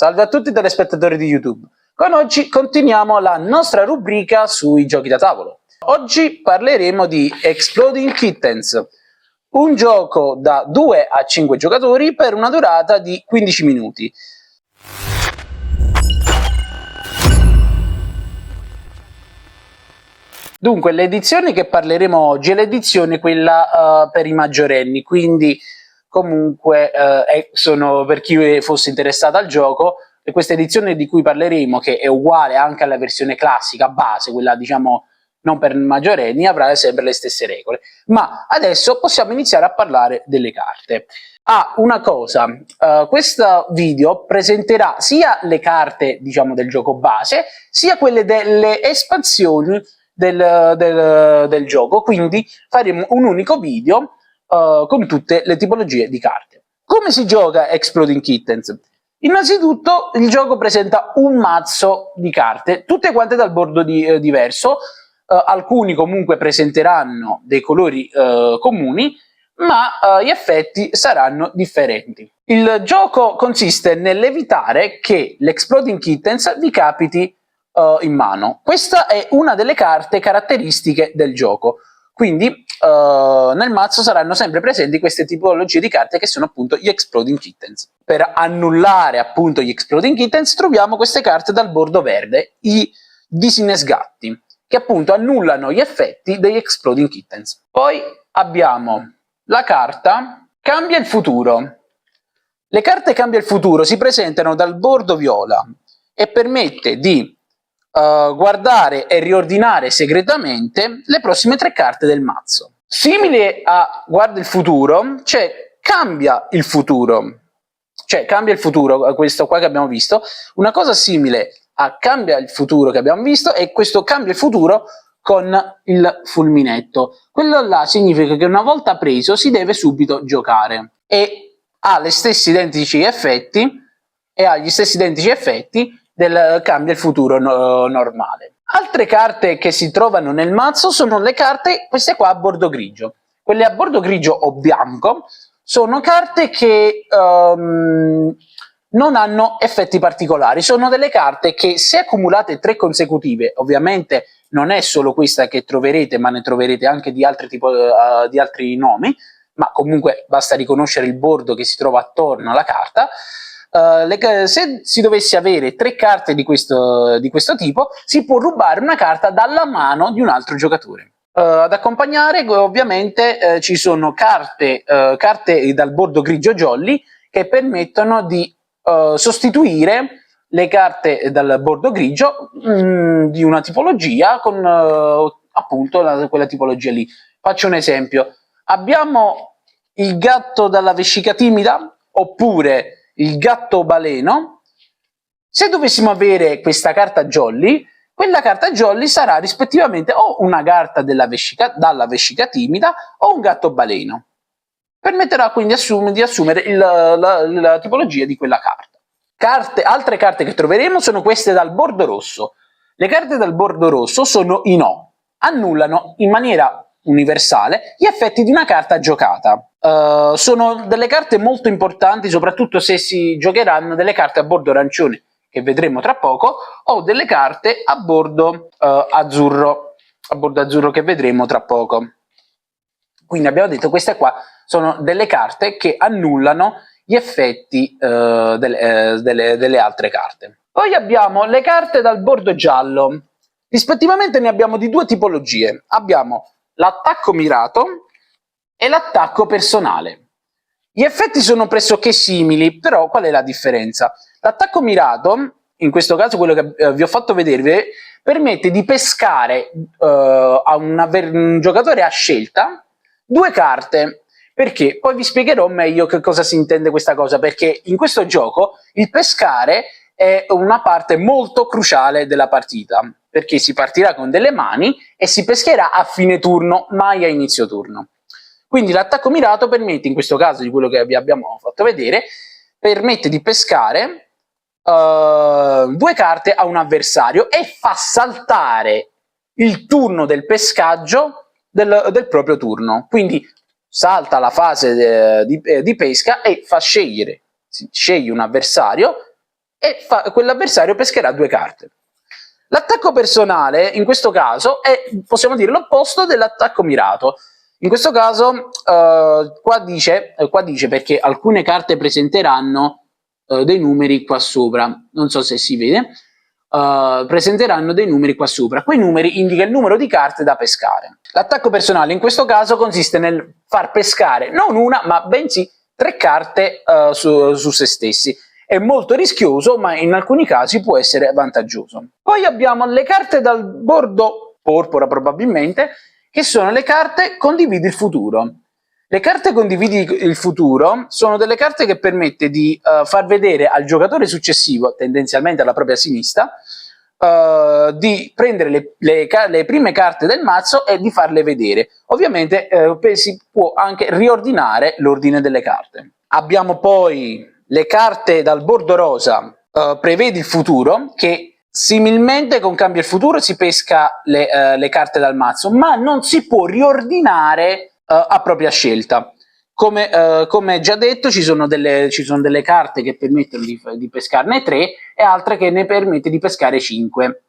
Salve a tutti i telespettatori di YouTube. Con oggi continuiamo la nostra rubrica sui giochi da tavolo. Oggi parleremo di Exploding Kittens, un gioco da 2 a 5 giocatori per una durata di 15 minuti. Dunque, l'edizione che parleremo oggi è l'edizione quella per i maggiorenni, quindi comunque sono per chi fosse interessato al gioco, e questa edizione di cui parleremo, che è uguale anche alla versione classica, base, quella diciamo non per maggiorenni, avrà sempre le stesse regole. Ma adesso possiamo iniziare a parlare delle carte. Una cosa, questo video presenterà sia le carte diciamo del gioco base, sia quelle delle espansioni del gioco, quindi faremo un unico video con tutte le tipologie di carte. Come si gioca Exploding Kittens? Innanzitutto il gioco presenta un mazzo di carte, tutte quante dal bordo diverso, alcuni comunque presenteranno dei colori comuni, ma gli effetti saranno differenti. Il gioco consiste nell'evitare che l'Exploding Kittens vi capiti in mano. Questa è una delle carte caratteristiche del gioco, quindi nel mazzo saranno sempre presenti queste tipologie di carte che sono appunto gli Exploding Kittens. Per annullare appunto gli Exploding Kittens troviamo queste carte dal bordo verde, i Disinnesgatti, che appunto annullano gli effetti degli Exploding Kittens. Poi abbiamo la carta Cambia il futuro. Le carte Cambia il futuro si presentano dal bordo viola e permette di guardare e riordinare segretamente le prossime 3 carte del mazzo. Simile a Guarda il futuro, c'è Cambia il futuro. Cioè, Cambia il futuro, questo qua che abbiamo visto. Una cosa simile a Cambia il futuro che abbiamo visto è questo Cambia il futuro con il fulminetto. Quello là significa che una volta preso si deve subito giocare e ha gli stessi identici effetti del Cambia il futuro normale. Altre carte che si trovano nel mazzo sono le carte, queste qua a bordo grigio. Quelle a bordo grigio o bianco sono carte che non hanno effetti particolari, sono delle carte che se accumulate 3 consecutive, ovviamente non è solo questa che troverete, ma ne troverete anche di altri nomi, ma comunque basta riconoscere il bordo che si trova attorno alla carta. Se si dovesse avere 3 carte di questo tipo, si può rubare una carta dalla mano di un altro giocatore. Ad accompagnare ovviamente ci sono carte dal bordo grigio jolly che permettono di sostituire le carte dal bordo grigio di una tipologia con appunto quella tipologia lì. Faccio un esempio: abbiamo il gatto dalla vescica timida oppure il gatto baleno. Se dovessimo avere questa carta jolly, quella carta jolly sarà rispettivamente o una carta dalla vescica timida o un gatto baleno. Permetterà quindi di assumere la tipologia di quella carta. Altre carte che troveremo sono queste dal bordo rosso. Le carte dal bordo rosso sono i no, annullano in maniera universale gli effetti di una carta giocata. Sono delle carte molto importanti, soprattutto se si giocheranno delle carte a bordo arancione, che vedremo tra poco, o delle carte a bordo azzurro che vedremo tra poco. Quindi abbiamo detto queste qua sono delle carte che annullano gli effetti delle altre carte. Poi abbiamo le carte dal bordo giallo. Rispettivamente ne abbiamo di 2 tipologie. Abbiamo l'attacco mirato e l'attacco personale. Gli effetti sono pressoché simili, però qual è la differenza? L'attacco mirato, in questo caso quello che vi ho fatto vedere, permette di pescare a un giocatore a scelta 2 carte. Perché? Poi vi spiegherò meglio che cosa si intende questa cosa, perché in questo gioco il pescare è una parte molto cruciale della partita, perché si partirà con delle mani e si pescherà a fine turno, mai a inizio turno. Quindi l'attacco mirato permette, in questo caso di quello che vi abbiamo fatto vedere, permette di pescare 2 carte a un avversario e fa saltare il turno del pescaggio del proprio turno. Quindi salta la fase di pesca e fa sceglie un avversario e quell'avversario pescherà 2 carte. L'attacco personale, in questo caso, è, possiamo dire, l'opposto dell'attacco mirato. In questo caso, qua dice perché alcune carte presenteranno dei numeri qua sopra, non so se si vede, presenteranno dei numeri qua sopra. Quei numeri indicano il numero di carte da pescare. L'attacco personale in questo caso consiste nel far pescare non una, ma bensì 3 carte su se stessi. È molto rischioso, ma in alcuni casi può essere vantaggioso. Poi abbiamo le carte dal bordo porpora, probabilmente, che sono le carte condividi il futuro. Le carte condividi il futuro sono delle carte che permette di far vedere al giocatore successivo, tendenzialmente alla propria sinistra, di prendere le prime carte del mazzo e di farle vedere. Ovviamente si può anche riordinare l'ordine delle carte. Abbiamo poi le carte dal bordo rosa, prevedi il futuro, che similmente con cambia il futuro si pesca le carte dal mazzo, ma non si può riordinare a propria scelta. Come già detto, ci sono delle carte che permettono di pescarne 3 e altre che ne permette di pescare 5.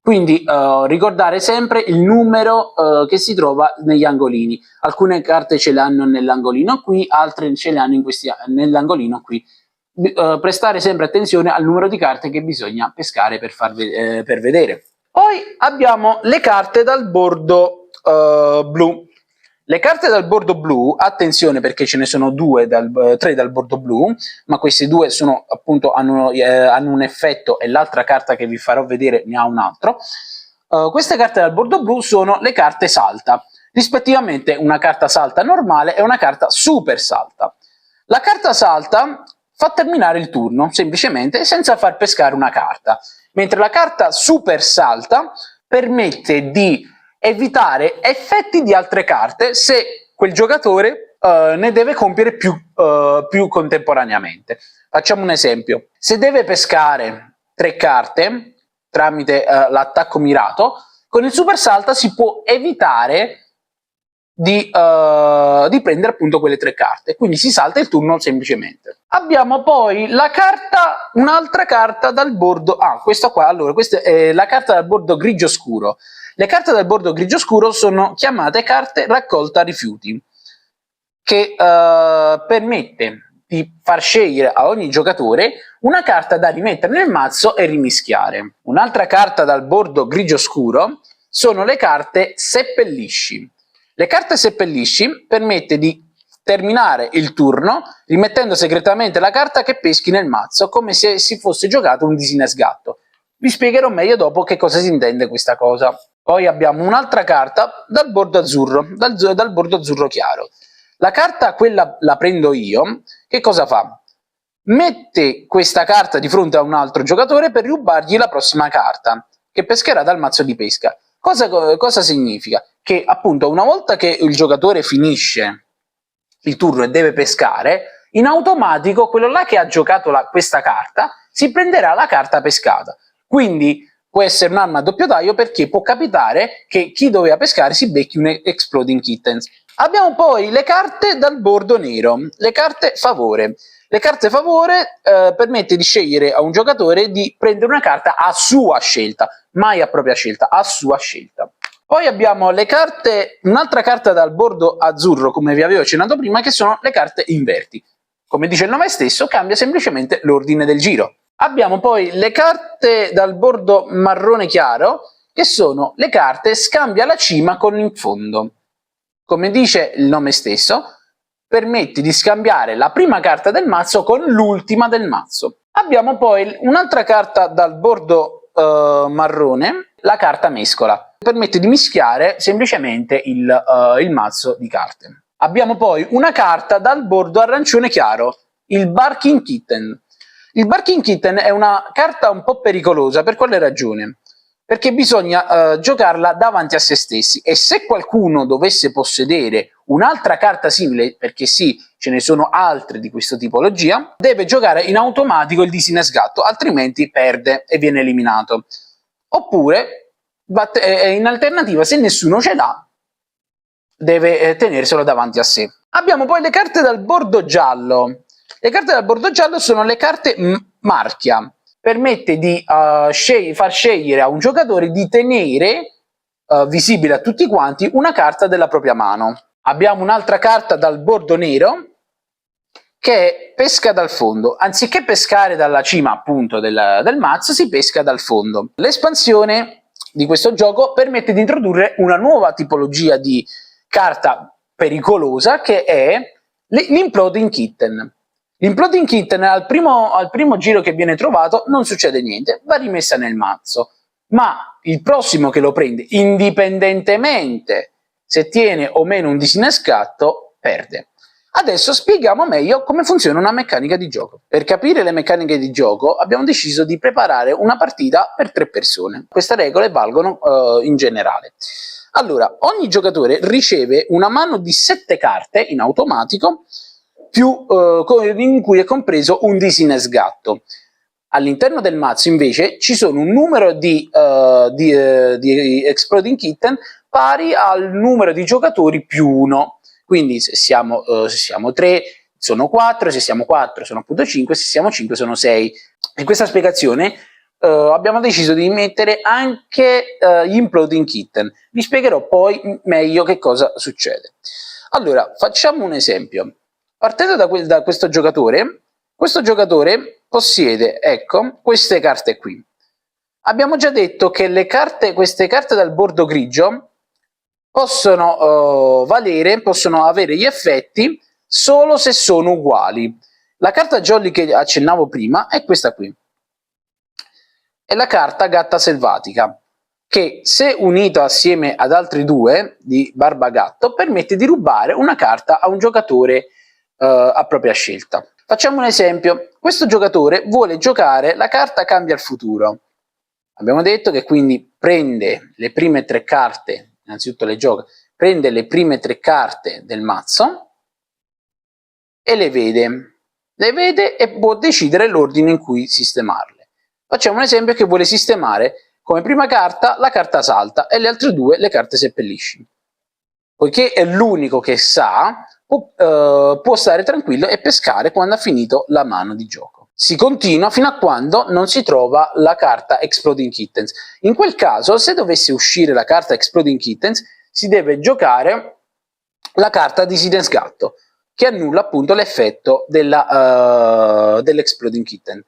Quindi ricordare sempre il numero che si trova negli angolini. Alcune carte ce l'hanno nell'angolino qui, altre ce le hanno nell'angolino qui. Prestare sempre attenzione al numero di carte che bisogna pescare per vedere. Poi abbiamo le carte dal bordo blu. Le carte dal bordo blu, attenzione perché ce ne sono 3 dal bordo blu, ma queste 2 sono, appunto, hanno un effetto e l'altra carta che vi farò vedere ne ha un altro. Queste carte dal bordo blu sono le carte salta, rispettivamente una carta salta normale e una carta super salta. La carta salta fa terminare il turno, semplicemente, senza far pescare una carta, mentre la carta super salta permette di evitare effetti di altre carte se quel giocatore ne deve compiere più contemporaneamente. Facciamo un esempio: se deve pescare 3 carte tramite l'attacco mirato, con il super salta si può evitare di prendere appunto quelle 3 carte, quindi si salta il turno semplicemente. Abbiamo poi un'altra carta dal bordo, questa qua, allora, questa è la carta dal bordo grigio scuro. Le carte dal bordo grigio scuro sono chiamate carte raccolta rifiuti, che permette di far scegliere a ogni giocatore una carta da rimettere nel mazzo e rimischiare. Un'altra carta dal bordo grigio scuro sono le carte seppellisci. Le carte seppellisci permette di terminare il turno rimettendo segretamente la carta che peschi nel mazzo, come se si fosse giocato un disinnesgatto. Vi spiegherò meglio dopo che cosa si intende questa cosa. Poi abbiamo un'altra carta dal bordo azzurro, dal bordo azzurro chiaro. La carta, quella la prendo io, che cosa fa? Mette questa carta di fronte a un altro giocatore per rubargli la prossima carta, che pescherà dal mazzo di pesca. Cosa significa? Che appunto una volta che il giocatore finisce il turno e deve pescare, in automatico quello là che ha giocato questa carta si prenderà la carta pescata. Quindi può essere un'arma a doppio taglio, perché può capitare che chi doveva pescare si becchi un Exploding Kittens. Abbiamo poi le carte dal bordo nero, le carte favore. Le carte favore permette di scegliere a un giocatore di prendere una carta a sua scelta, mai a propria scelta, a sua scelta. Poi abbiamo un'altra carta dal bordo azzurro, come vi avevo accennato prima, che sono le carte inverti. Come dice il nome stesso, cambia semplicemente l'ordine del giro. Abbiamo poi le carte dal bordo marrone chiaro, che sono le carte scambia la cima con il fondo. Come dice il nome stesso, permette di scambiare la prima carta del mazzo con l'ultima del mazzo. Abbiamo poi un'altra carta dal bordo marrone, la carta mescola. Permette di mischiare semplicemente il mazzo di carte. Abbiamo poi una carta dal bordo arancione chiaro, il Barking Kitten. Il Barking Kitten è una carta un po' pericolosa. Per quale ragione? Perché bisogna giocarla davanti a se stessi, e se qualcuno dovesse possedere un'altra carta simile, perché sì, ce ne sono altre di questa tipologia, deve giocare in automatico il disinnesgatto, altrimenti perde e viene eliminato. Oppure, in alternativa, se nessuno ce l'ha, deve tenerselo davanti a sé. Abbiamo poi le carte dal bordo giallo. Le carte dal bordo giallo sono le carte marchia. permette di far scegliere a un giocatore di tenere visibile a tutti quanti una carta della propria mano. Abbiamo un'altra carta dal bordo nero che è pesca dal fondo. Anziché pescare dalla cima appunto del mazzo, si pesca dal fondo. L'espansione di questo gioco permette di introdurre una nuova tipologia di carta pericolosa che è l'Imploding Kitten. L'Imploding Kitten al primo giro che viene trovato non succede niente, va rimessa nel mazzo, ma il prossimo che lo prende, indipendentemente se tiene o meno un disinnescato, perde. Adesso spieghiamo meglio come funziona una meccanica di gioco. Per capire le meccaniche di gioco abbiamo deciso di preparare una partita per 3 persone. Queste regole valgono in generale. Allora, ogni giocatore riceve una mano di 7 carte in automatico, in cui è compreso un disinnescato. All'interno del mazzo invece ci sono un numero di Exploding Kitten pari al numero di giocatori più 1. Quindi se siamo 3 sono 4, se siamo 4 sono appunto 5, se siamo 5 sono 6. In questa spiegazione abbiamo deciso di mettere anche gli Imploding Kitten. Vi spiegherò poi meglio che cosa succede. Allora, facciamo un esempio. Partendo da questo giocatore possiede, ecco, queste carte qui. Abbiamo già detto che queste carte dal bordo grigio possono avere gli effetti solo se sono uguali. La carta jolly che accennavo prima è questa qui. È la carta gatta selvatica, che se unita assieme ad altri 2 di barbagatto permette di rubare una carta a un giocatore a propria scelta. Facciamo un esempio. Questo giocatore vuole giocare la carta Cambia il futuro. Abbiamo detto che quindi prende le prime 3 carte, innanzitutto le gioca, prende le prime 3 carte del mazzo e le vede e può decidere l'ordine in cui sistemarle. Facciamo un esempio che vuole sistemare come prima carta la carta salta e le altre 2 le carte seppellisci. Poiché è l'unico che sa, può stare tranquillo e pescare quando ha finito la mano di gioco. Si continua fino a quando non si trova la carta Exploding Kittens. In quel caso, se dovesse uscire la carta Exploding Kittens, si deve giocare la carta Disinnescato, che annulla appunto l'effetto dell'Exploding Kitten.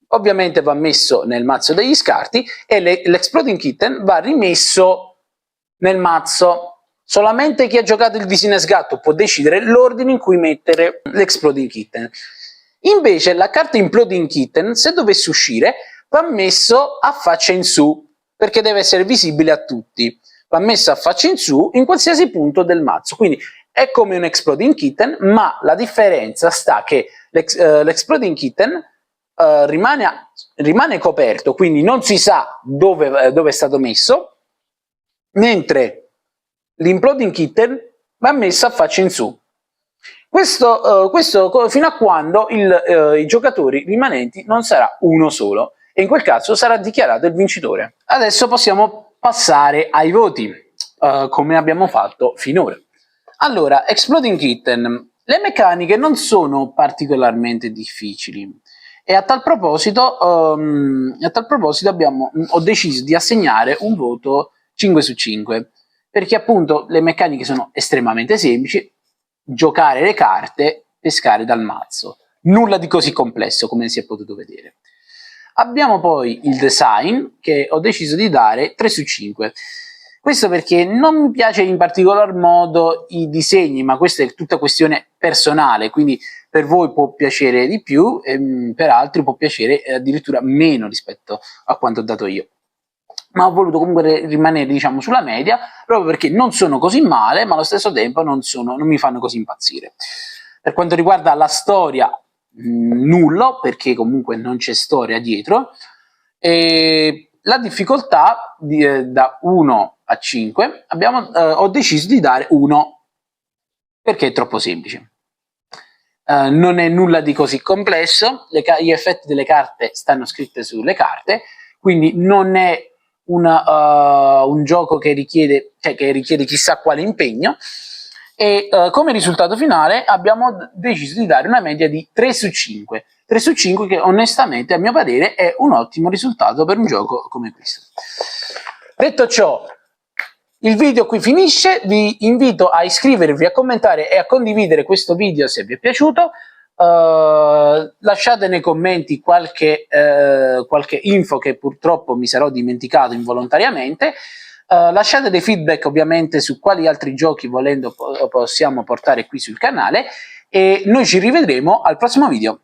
Ovviamente va messo nel mazzo degli scarti e l'Exploding Kitten va rimesso nel mazzo. Solamente chi ha giocato il disinnescato può decidere l'ordine in cui mettere l'Exploding Kitten. Invece la carta Imploding Kitten, se dovesse uscire, va messo a faccia in su, perché deve essere visibile a tutti. Va messo a faccia in su in qualsiasi punto del mazzo. Quindi è come un Exploding Kitten, ma la differenza sta che l'Exploding Kitten rimane coperto, quindi non si sa dove è stato messo, mentre l'Imploding Kitten va messo a faccia in su. Questo fino a quando i giocatori rimanenti non sarà uno solo, e in quel caso sarà dichiarato il vincitore. Adesso possiamo passare ai voti, come abbiamo fatto finora. Allora, Exploding Kitten. Le meccaniche non sono particolarmente difficili e a tal proposito ho deciso di assegnare un voto 5 su 5, perché appunto le meccaniche sono estremamente semplici: giocare le carte, pescare dal mazzo. Nulla di così complesso, come si è potuto vedere. Abbiamo poi il design, che ho deciso di dare 3 su 5. Questo perché non mi piace in particolar modo i disegni, ma questa è tutta questione personale, quindi per voi può piacere di più e per altri può piacere addirittura meno rispetto a quanto ho dato io. Ma ho voluto comunque rimanere, diciamo, sulla media, proprio perché non sono così male, ma allo stesso tempo non mi fanno così impazzire. Per quanto riguarda la storia, nullo, perché comunque non c'è storia dietro, e la difficoltà da 1 a 5 ho deciso di dare 1, perché è troppo semplice. Non è nulla di così complesso, gli effetti delle carte stanno scritte sulle carte, quindi non è un gioco che richiede chissà quale impegno, e come risultato finale abbiamo deciso di dare una media di 3 su 5, 3 su 5, che onestamente a mio parere è un ottimo risultato per un gioco come questo. Detto ciò, il video qui finisce, vi invito a iscrivervi, a commentare e a condividere questo video se vi è piaciuto. Lasciate nei commenti qualche info che purtroppo mi sarò dimenticato involontariamente. Lasciate dei feedback ovviamente su quali altri giochi, volendo, possiamo portare qui sul canale, e noi ci rivedremo al prossimo video.